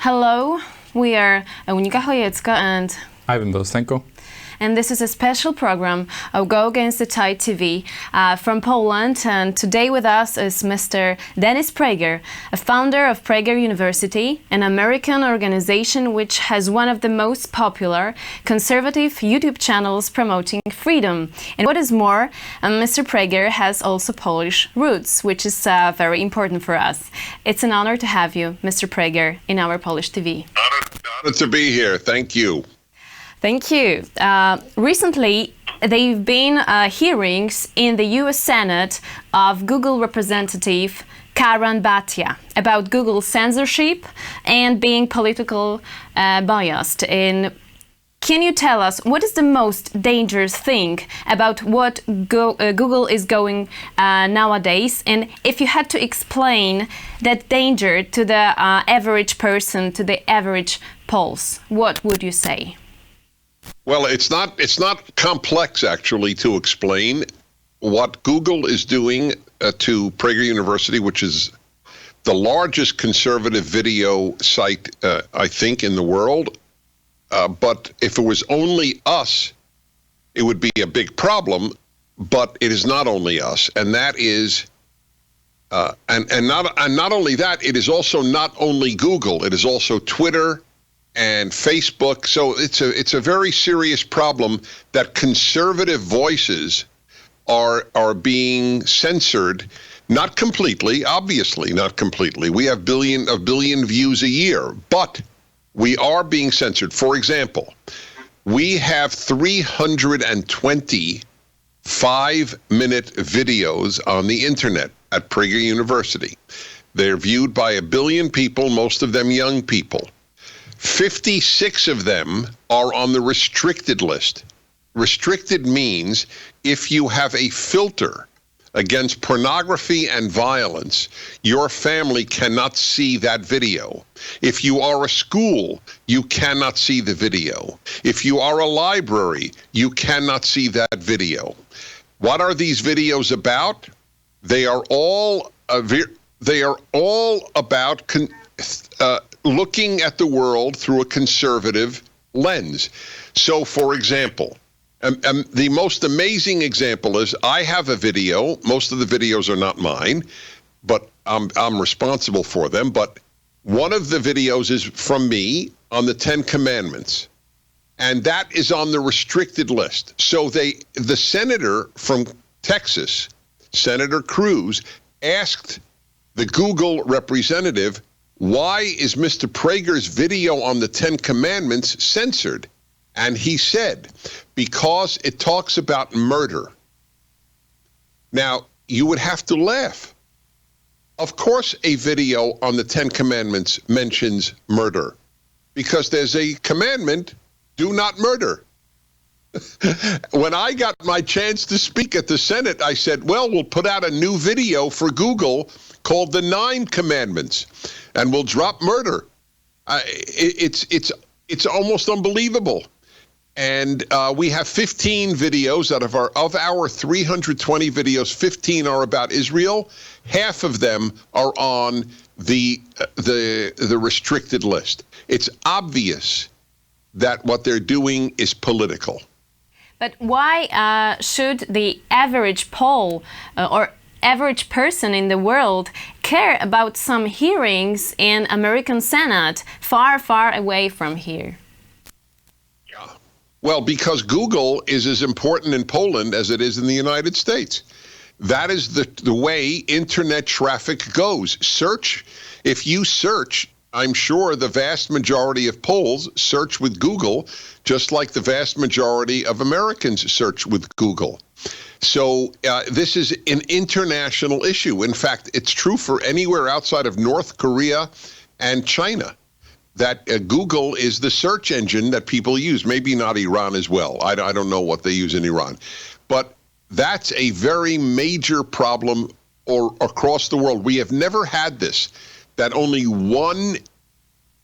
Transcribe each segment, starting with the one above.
Hello, we are Unika Chojecka and Ivan Bostenko. And this is a special program of Go Against the Tide TV from Poland. And today with us is Mr. Dennis Prager, a founder of Prager University, an American organization which has one of the most popular conservative YouTube channels promoting freedom. And what is more, Mr. Prager has also Polish roots, which is very important for us. It's an honor to have you, Mr. Prager, in our Polish TV. Honored to be here. Thank you. Thank you. Recently, there have been hearings in the US Senate of Google representative Karen Batia about Google censorship and being political biased. Can you tell us what is the most dangerous thing about what Google is going nowadays? And if you had to explain that danger to the average person, to the average Poles, what would you say? Well, it's not complex, actually, to explain. What Google is doing to Prager University, which is the largest conservative video site, I think, in the world. But if it was only us, it would be a big problem. But it is not only us, and that is, and not only that, it is also not only Google. It is also Twitter and Facebook. So it's a very serious problem that conservative voices are being censored, not completely, obviously not completely. We have a billion views a year, but we are being censored. For example, we have 320 5-minute videos on the internet at Prager University. They're viewed by 1 billion people, most of them young people. 56 of them are on the restricted list. Restricted means if you have a filter against pornography and violence, your family cannot see that video. If you are a school, you cannot see the video. If you are a library, you cannot see that video. What are these videos about? They are all about looking at the world through a conservative lens. So, for example, the most amazing example is I have a video. Most of the videos are not mine, but I'm responsible for them. But one of the videos is from me on the 10 Commandments, and that is on the restricted list. So the senator from Texas, Senator Cruz, asked the Google representative, why is Mr. Prager's video on the 10 Commandments censored? And he said, because it talks about murder. Now, you would have to laugh. Of course, a video on the 10 Commandments mentions murder, because there's a commandment, do not murder. When I got my chance to speak at the Senate, I said, well, we'll put out a new video for Google called the 9 Commandments, and we'll drop murder. It's almost unbelievable. And we have 15 videos out of our 320 videos. 15 are about Israel. Half of them are on the restricted list. It's obvious that what they're doing is political. But why should the average Pole or average person in the world care about some hearings in American Senate far, far away from here? Yeah. Well, because Google is as important in Poland as it is in the United States. That is the way internet traffic goes. Search, if you search, I'm sure the vast majority of Poles search with Google, just like the vast majority of Americans search with Google. So this is an international issue. In fact, it's true for anywhere outside of North Korea and China, that Google is the search engine that people use. Maybe not Iran as well. I don't know what they use in Iran. But that's a very major problem across the world. We have never had this, that only one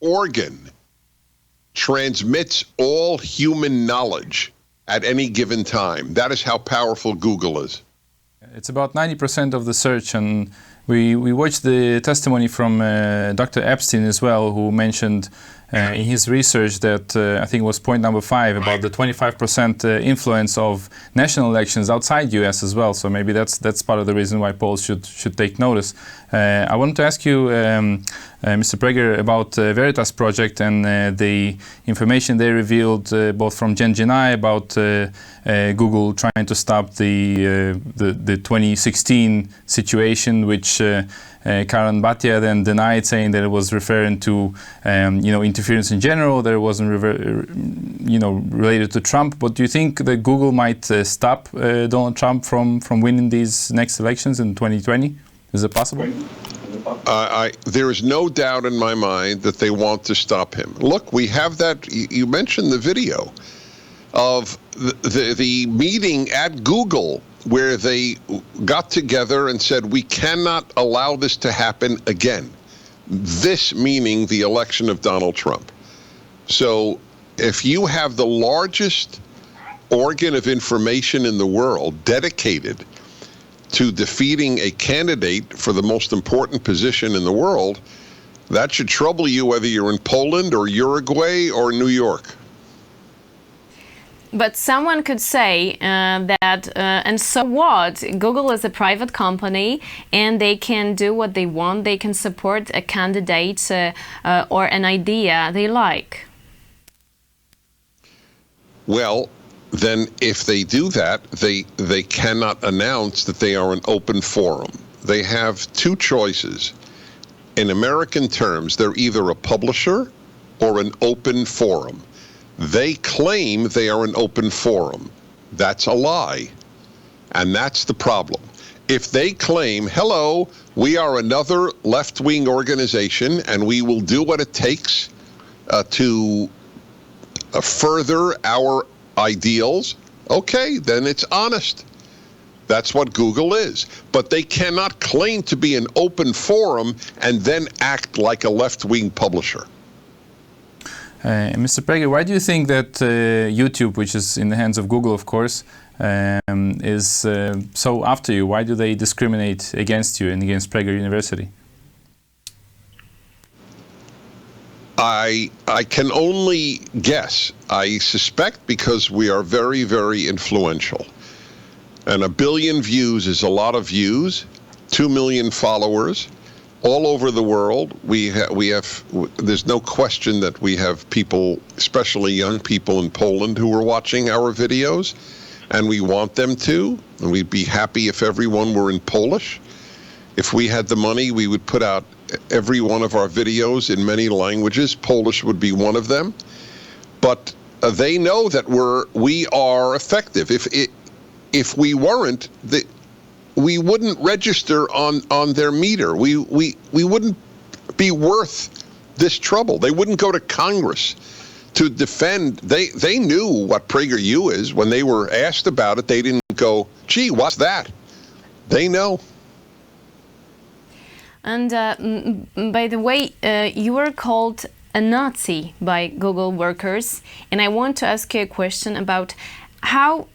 organ transmits all human knowledge at any given time. That is how powerful Google is. It's about 90% of the search on We watched the testimony from Dr. Epstein as well, who mentioned in his research that I think it was point number 5 about the 25% influence of national elections outside US as well. So maybe that's part of the reason why Poles should take notice. I wanted to ask you, Mr. Prager, about Veritas project and the information they revealed both from Gen about Google trying to stop the 2016 situation, which Karen Bhatia then denied, saying that it was referring to interference in general, that it wasn't related to Trump. But do you think that Google might stop Donald Trump from winning these next elections in 2020? Is it possible? There is no doubt in my mind that they want to stop him. Look, we have that. You mentioned the video of the meeting at Google where they got together and said, we cannot allow this to happen again. This meaning the election of Donald Trump. So if you have the largest organ of information in the world dedicated to defeating a candidate for the most important position in the world, that should trouble you whether you're in Poland or Uruguay or New York. But someone could say that, and so what? Google is a private company and they can do what they want. They can support a candidate or an idea they like. Well, then if they do that, they cannot announce that they are an open forum. They have two choices. In American terms, they're either a publisher or an open forum. They claim they are an open forum. That's a lie. And that's the problem. If they claim, hello, we are another left-wing organization and we will do what it takes to further our ideals, okay, then it's honest. That's what Google is. But they cannot claim to be an open forum and then act like a left-wing publisher. Mr. Prager, why do you think that YouTube, which is in the hands of Google, of course, is so after you? Why do they discriminate against you and against Prager University? I can only guess. I suspect because we are very, very influential. And 1 billion views is a lot of views, 2 million followers all over the world. There's no question that we have people, especially young people in Poland, who are watching our videos, and we want them to. And we'd be happy if everyone were in Polish. If we had the money, we would put out every one of our videos in many languages. Polish would be one of them. But they know that we are effective. If we weren't, we wouldn't register on their meter. We wouldn't be worth this trouble. They wouldn't go to Congress to defend. They knew what PragerU is. When they were asked about it, they didn't go, gee, what's that? They know. And by the way, you were called a Nazi by Google workers. And I want to ask you a question about how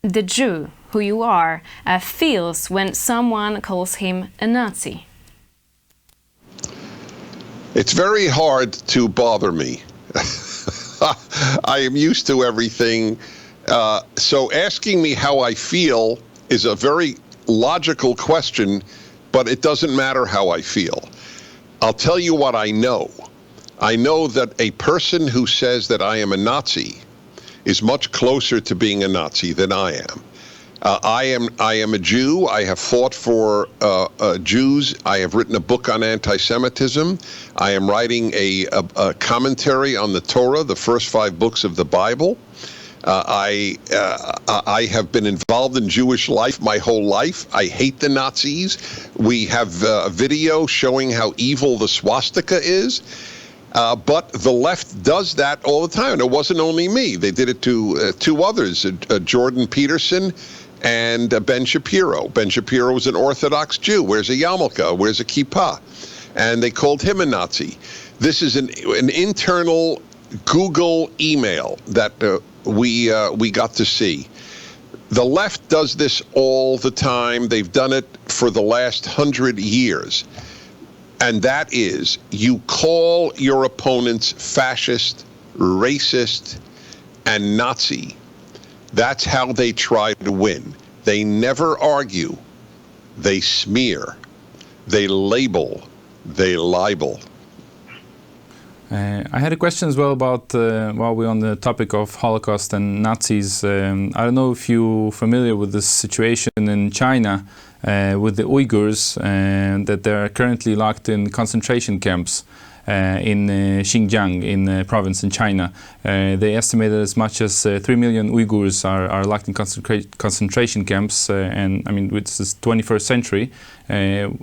the Jew, who you are, feels when someone calls him a Nazi. It's very hard to bother me. I am used to everything. So asking me how I feel is a very logical question, but it doesn't matter how I feel. I'll tell you what I know. I know that a person who says that I am a Nazi is much closer to being a Nazi than I am. I am a Jew. I have fought for Jews. I have written a book on anti-Semitism. I am writing a commentary on the Torah, the first 5 books of the Bible. I have been involved in Jewish life my whole life. I hate the Nazis. We have a video showing how evil the swastika is. But the left does that all the time. And it wasn't only me. They did it to 2 others, Jordan Peterson and Ben Shapiro. Ben Shapiro was an Orthodox Jew. Wears a yarmulke, wears a kippah. And they called him a Nazi. This is an internal Google email that we got to see. The left does this all the time. They've done it for the last 100 years. And that is, you call your opponents fascist, racist, and Nazi. That's how they try to win. They never argue. They smear. They label. They libel. I had a question as well about, while we're on the topic of Holocaust and Nazis, I don't know if you're familiar with this situation in China with the Uyghurs, that they are currently locked in concentration camps in Xinjiang, in the province in China. They estimated as much as 3 million Uyghurs are locked in concentration camps, and I mean, this is 21st century.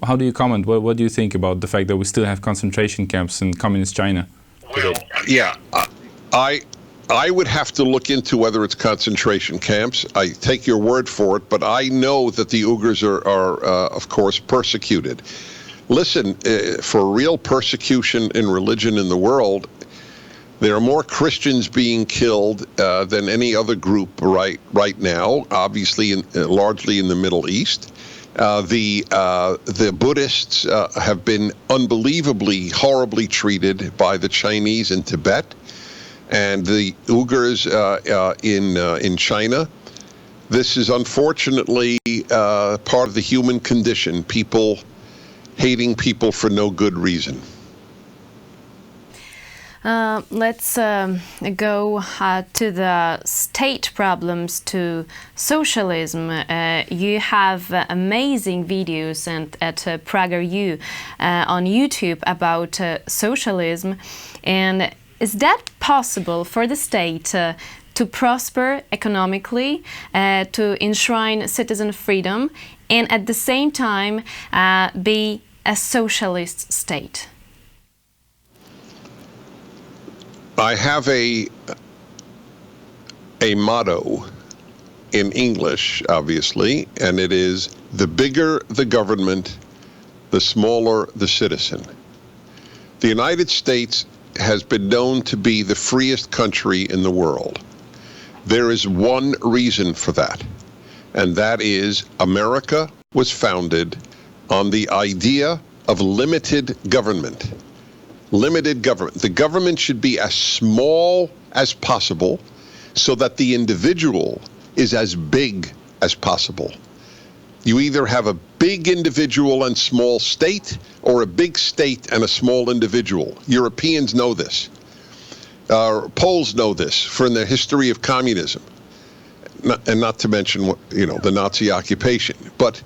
How do you comment? What do you think about the fact that we still have concentration camps in communist China today? Yeah, I would have to look into whether it's concentration camps. I take your word for it, but I know that the Uyghurs are of course, persecuted. Listen, for real persecution in religion in the world, there are more Christians being killed than any other group right now, obviously largely in the Middle East. The Buddhists have been unbelievably, horribly treated by the Chinese in Tibet, and the Uyghurs in China. This is unfortunately part of the human condition, people hating people for no good reason. Let's go to the state problems, to socialism. You have amazing videos at prageru on YouTube about socialism. And is that possible for the state to prosper economically, to enshrine citizen freedom, and at the same time be a socialist state? I have a motto in English, obviously, and it is, the bigger the government, the smaller the citizen. The United States has been known to be the freest country in the world. There is one reason for that, and that is America was founded on the idea of limited government. Limited government. The government should be as small as possible so that the individual is as big as possible. You either have a big individual and small state, or a big state and a small individual. Europeans know this. Poles know this from their history of communism, and not to mention, the Nazi occupation. But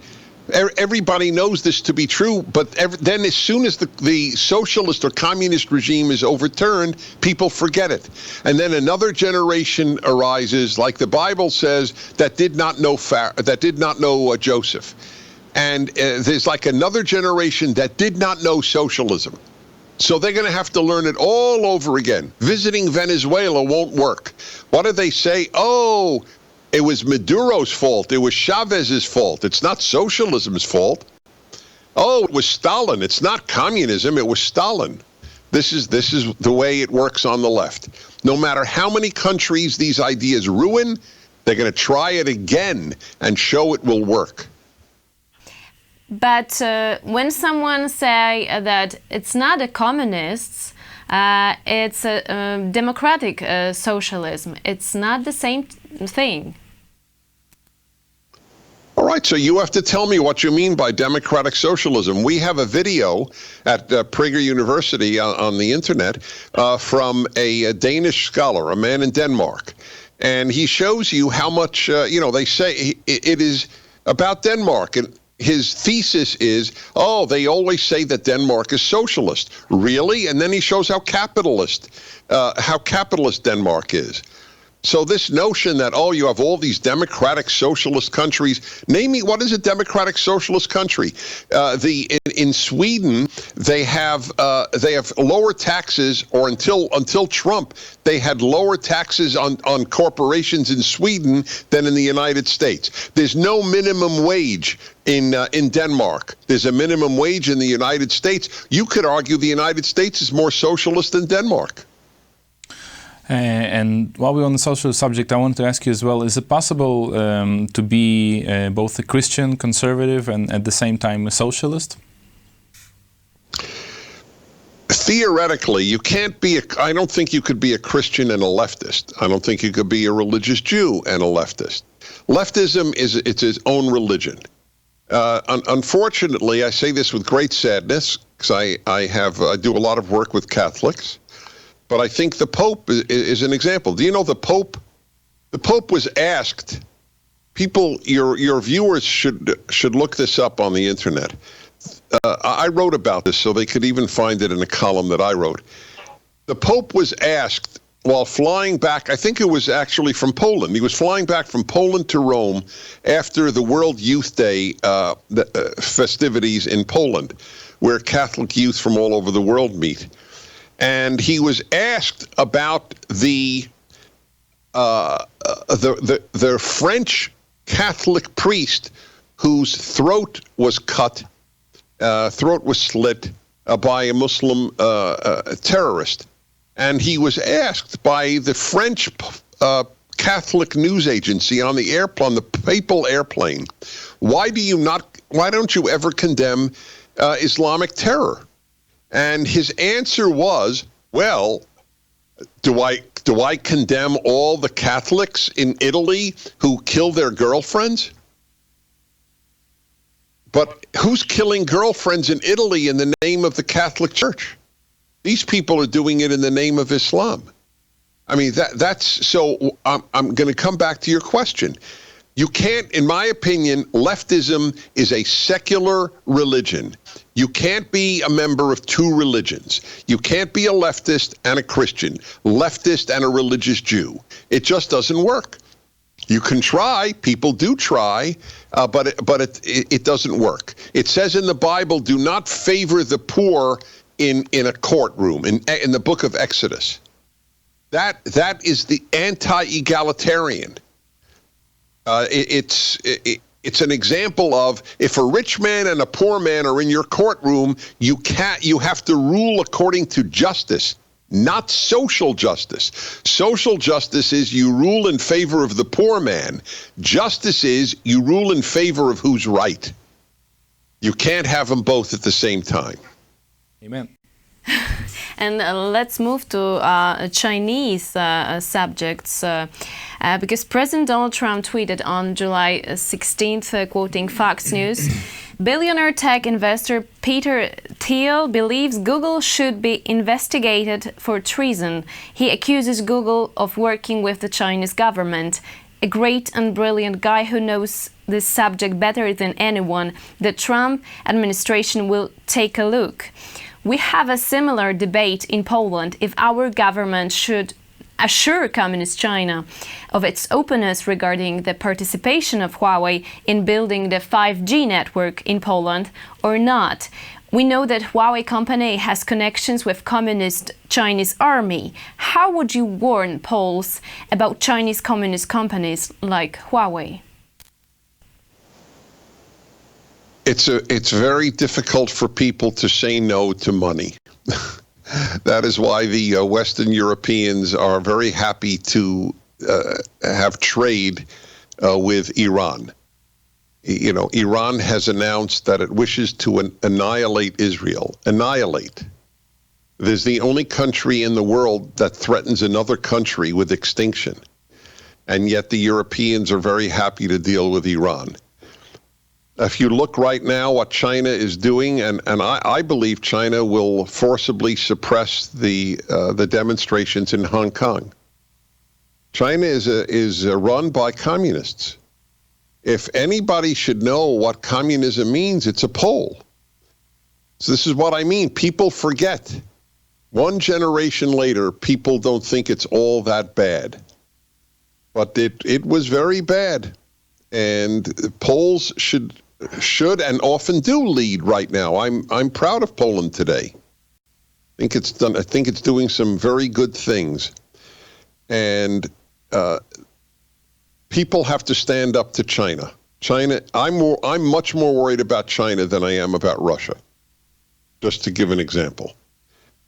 everybody knows this to be true, but then as soon as the socialist or communist regime is overturned, people forget it. And then another generation arises, like the Bible says, that did not know Joseph. And there's like another generation that did not know socialism. So they're going to have to learn it all over again. Visiting Venezuela won't work. What do they say? Oh, it was Maduro's fault. It was Chavez's fault. It's not socialism's fault. Oh, it was Stalin. It's not communism. It was Stalin. This is the way it works on the left. No matter how many countries these ideas ruin, they're going to try it again and show it will work. But when someone say that it's not a communists, it's a democratic socialism, it's not the same thing. All right, so you have to tell me what you mean by democratic socialism. We have a video at Prager University on the internet from a Danish scholar, a man in Denmark. And he shows you how much, they say it is about Denmark. And his thesis is, they always say that Denmark is socialist. Really? And then he shows how capitalist Denmark is. So this notion that, you have all these democratic socialist countries, name me, what is a democratic socialist country? In Sweden, they have lower taxes, or until Trump, they had lower taxes on corporations in Sweden than in the United States. There's no minimum wage in Denmark. There's a minimum wage in the United States. You could argue the United States is more socialist than Denmark. And while we're on the social subject, I wanted to ask you as well, is it possible to be both a Christian conservative and at the same time a socialist? Theoretically, you can't be I don't think you could be a Christian and a leftist. I don't think you could be a religious Jew and a leftist. Leftism it's its own religion. Unfortunately, I say this with great sadness because I do a lot of work with Catholics, but I think the Pope is an example. Do you know the Pope? The Pope was asked. People, your viewers should look this up on the internet. I wrote about this so they could even find it in a column that I wrote. The Pope was asked while flying back, I think it was actually from Poland. He was flying back from Poland to Rome after the World Youth Day festivities in Poland, where Catholic youth from all over the world meet. And he was asked about the French Catholic priest whose throat was cut, throat was slit by a Muslim terrorist. And he was asked by the French Catholic news agency on the papal airplane, why don't you ever condemn Islamic terror? And his answer was, well, do I condemn all the Catholics in Italy who kill their girlfriends? But who's killing girlfriends in Italy in the name of the Catholic Church? These people are doing it in the name of Islam. I mean, that's so I'm going to come back to your question. You can't, in my opinion, leftism is a secular religion. You can't be a member of two religions. You can't be a leftist and a Christian, leftist and a religious Jew. It just doesn't work. You can try, people do try, but it doesn't work. It says in the Bible, do not favor the poor in a courtroom, in the book of Exodus. That is the anti-egalitarian. It's an example of if a rich man and a poor man are in your courtroom, you have to rule according to justice, not social justice. Social justice is you rule in favor of the poor man. Justice is you rule in favor of who's right. You can't have them both at the same time. Amen. And let's move to Chinese subjects, because President Donald Trump tweeted on July 16th, quoting Fox News, billionaire tech investor Peter Thiel believes Google should be investigated for treason. He accuses Google of working with the Chinese government. A great and brilliant guy who knows this subject better than anyone. The Trump administration will take a look. We have a similar debate in Poland if our government should assure Communist China of its openness regarding the participation of Huawei in building the 5G network in Poland or not. We know that Huawei company has connections with Communist Chinese army. How would you warn Poles about Chinese communist companies like Huawei? It's very difficult for people to say no to money. That is why the Western Europeans are very happy to have trade with Iran. You know, Iran has announced that it wishes to annihilate Israel. Annihilate. It is the only country in the world that threatens another country with extinction. And yet the Europeans are very happy to deal with Iran. If you look right now what China is doing, and I believe China will forcibly suppress the demonstrations in Hong Kong. China is run by communists. If anybody should know what communism means, it's a Pole. So this is what I mean. People forget. One generation later, people don't think it's all that bad. But it was very bad. And Poles should and often do lead right now. I'm proud of Poland today. I think it's doing some very good things. And people have to stand up to China. I'm much more worried about China than I am about Russia, just to give an example.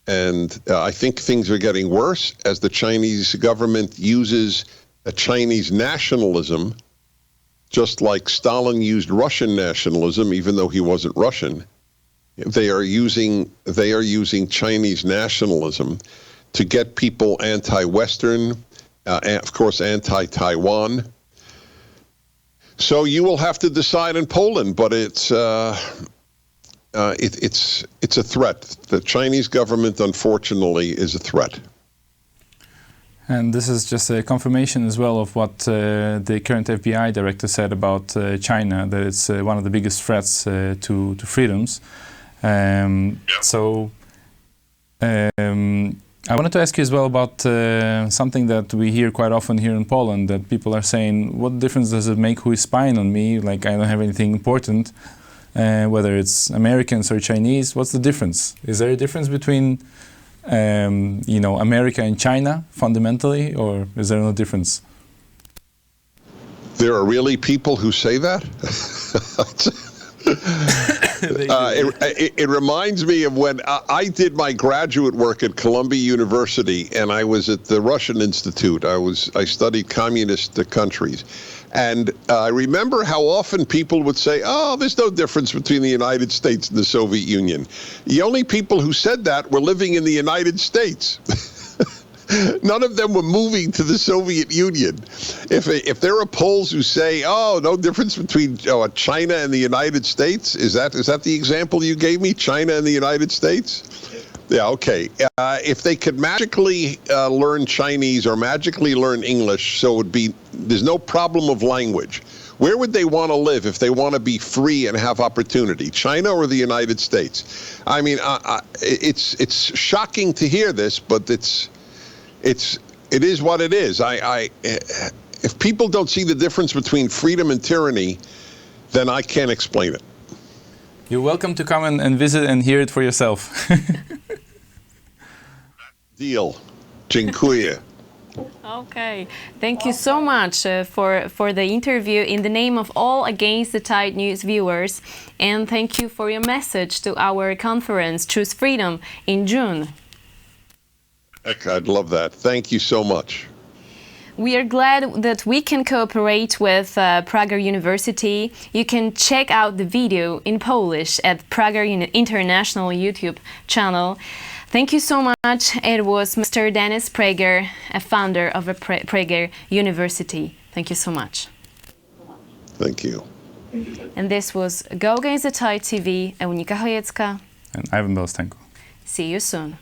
And I think things are getting worse as the Chinese government uses a Chinese nationalism, just like Stalin used Russian nationalism, even though he wasn't Russian. They are using Chinese nationalism to get people anti-Western, of course, anti-Taiwan. So you will have to decide in Poland, but it's a threat. The Chinese government, unfortunately, is a threat. And this is just a confirmation as well of what the current FBI director said about China, that it's one of the biggest threats to freedoms. So I wanted to ask you as well about something that we hear quite often here in Poland, that people are saying, what difference does it make who is spying on me? Like, I don't have anything important, whether it's Americans or Chinese. What's the difference? Is there a difference between America and China fundamentally, or is there no difference? There are really people who say that? It reminds me of when I did my graduate work at Columbia University, and I was at the Russian Institute. I studied communist countries. And I remember how often people would say, oh, there's no difference between the United States and the Soviet Union. The only people who said that were living in the United States. None of them were moving to the Soviet Union. If there are Poles who say, oh, no difference between China and the United States, is that the example you gave me, China and the United States? Yeah, okay. If they could magically learn Chinese or magically learn English, so there's no problem of language. Where would they want to live if they want to be free and have opportunity, China or the United States? I mean, it's shocking to hear this, but it is what it is. If people don't see the difference between freedom and tyranny, then I can't explain it. You're welcome to come and visit and hear it for yourself. Deal. Dziękuję. Okay, thank you so much for the interview in the name of all Against the Tide News viewers, and thank you for your message to our conference Choose Freedom in June. I'd love that. Thank you so much. We are glad that we can cooperate with Prager University. You can check out the video in Polish at Prager International YouTube channel. Thank you so much. It was Mr. Dennis Prager, a founder of Prager University. Thank you so much. Thank you. And this was Go Against the Tide TV, Eunika Chojecka And Ivan Belstenko. See you soon.